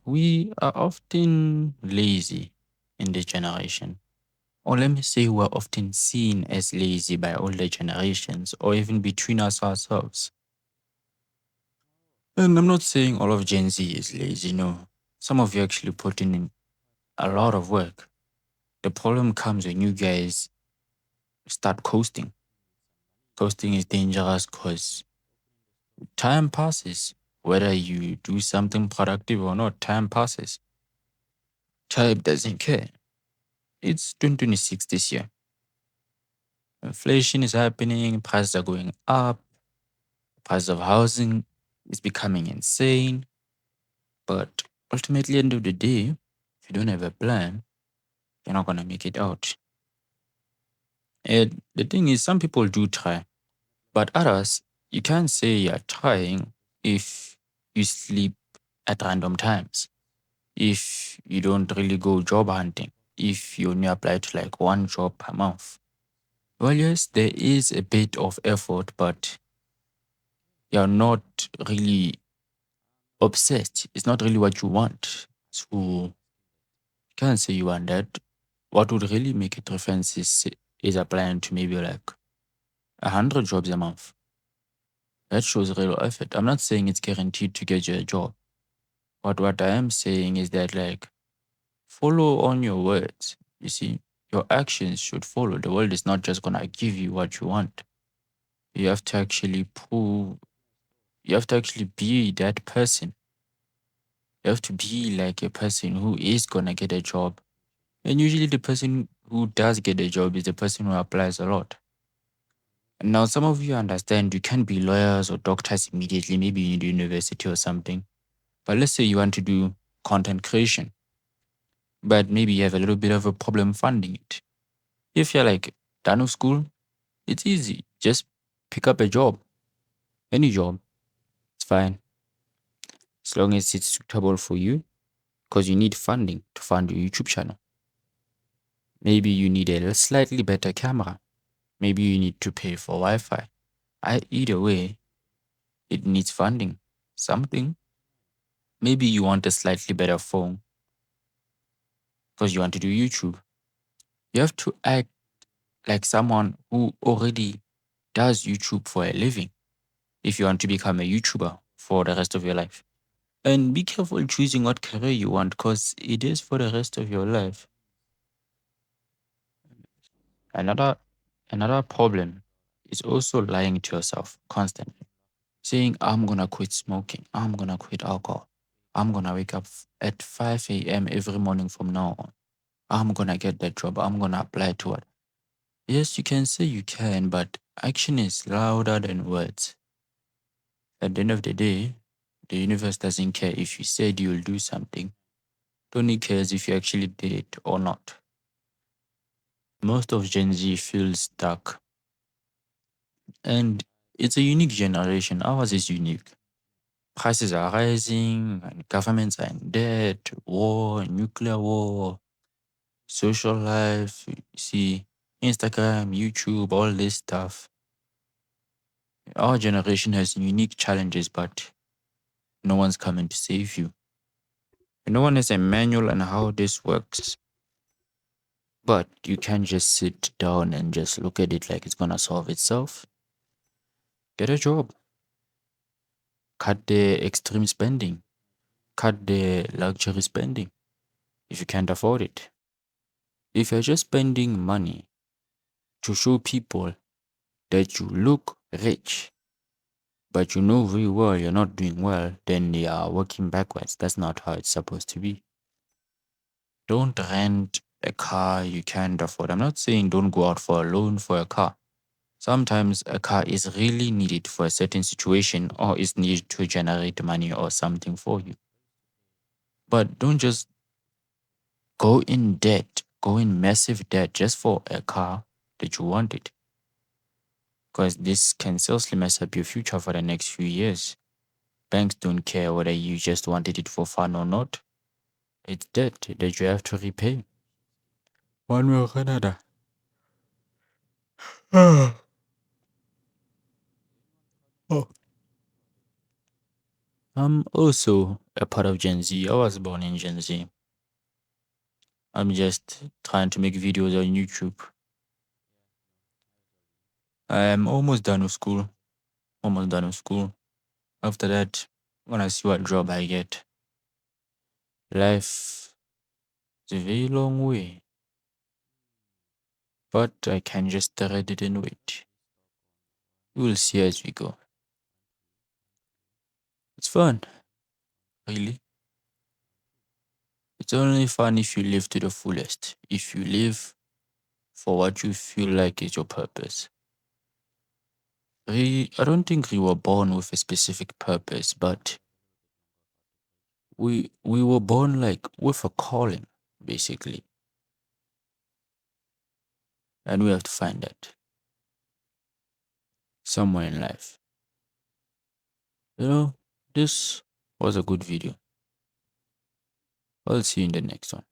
we are often lazy in this generation. Or let me say, we're often seen as lazy by older generations or even between us ourselves. And I'm not saying all of Gen Z is lazy, no. Some of you actually put in a lot of work. The problem comes when you guys start coasting. Coasting is dangerous because time passes. Whether you do something productive or not, time passes. Time doesn't care. It's 2026 this year. Inflation is happening, prices are going up, price of housing is becoming insane. But ultimately, end of the day, if you don't have a plan, you're not gonna make it out. And the thing is, some people do try, but others, you can't say you're trying if you sleep at random times, if you don't really go job hunting, if you only apply to like one job per month. Well, yes, there is a bit of effort, but you're not really obsessed. It's not really what you want. So you can't say you want that. What would really make a difference is applying to maybe like 100 jobs a month. That shows real effort. I'm not saying it's guaranteed to get you a job. But what I am saying is that like follow on your words. You see, your actions should follow. The world is not just gonna give you what you want. You have to actually prove you have to actually be that person. You have to be like a person who is gonna get a job. And usually the person who does get a job is the person who applies a lot. Now some of you understand you can't be lawyers or doctors immediately, maybe you need university or something. But let's say you want to do content creation, but maybe you have a little bit of a problem funding it. If you're like done with school, it's easy. Just pick up a job. Any job. It's fine. As long as it's suitable for you, because you need funding to fund your YouTube channel. Maybe you need a slightly better camera. Maybe you need to pay for Wi-Fi. Either way, it needs funding. Something. Maybe you want a slightly better phone because you want to do YouTube. You have to act like someone who already does YouTube for a living if you want to become a YouTuber for the rest of your life. And be careful choosing what career you want because it is for the rest of your life. Another another problem is also lying to yourself constantly. Saying, I'm gonna quit smoking, I'm gonna quit alcohol, I'm gonna wake up at 5 a.m. every morning from now on. I'm gonna get that job, I'm gonna apply to it. Yes, you can say you can, but action is louder than words. At the end of the day, the universe doesn't care if you said you'll do something. It only cares if you actually did it or not. Most of Gen Z feels stuck. And it's a unique generation. Ours is unique. Prices are rising, and governments are in debt, war, nuclear war, social life, you see, Instagram, YouTube, all this stuff. Our generation has unique challenges, but no one's coming to save you. No one has a manual on how this works. But you can't just sit down and just look at it like it's gonna solve itself. Get a job. Cut the extreme spending. Cut the luxury spending if you can't afford it. If you're just spending money to show people that you look rich, but you know very well you're not doing well, then you are working backwards. That's not how it's supposed to be. Don't rent a car you can't afford. I'm not saying don't go out for a loan for a car. Sometimes a car is really needed for a certain situation or is needed to generate money or something for you. But don't just go in debt, go in massive debt just for a car that you wanted. Because this can seriously mess up your future for the next few years. Banks don't care whether you just wanted it for fun or not. It's debt that you have to repay. One way or another. Oh. I'm also a part of Gen Z. I was born in Gen Z. I'm just trying to make videos on YouTube. I'm almost done with school. Almost done with school. After that, I'm gonna see what job I get. Life is a very long way, but I can just thread it and wait. We'll see as we go. It's fun, really. It's only fun if you live to the fullest. If you live for what you feel like is your purpose. I don't think we were born with a specific purpose, but we were born like with a calling, basically. And we have to find that somewhere in life. You know, this was a good video. I'll see you in the next one.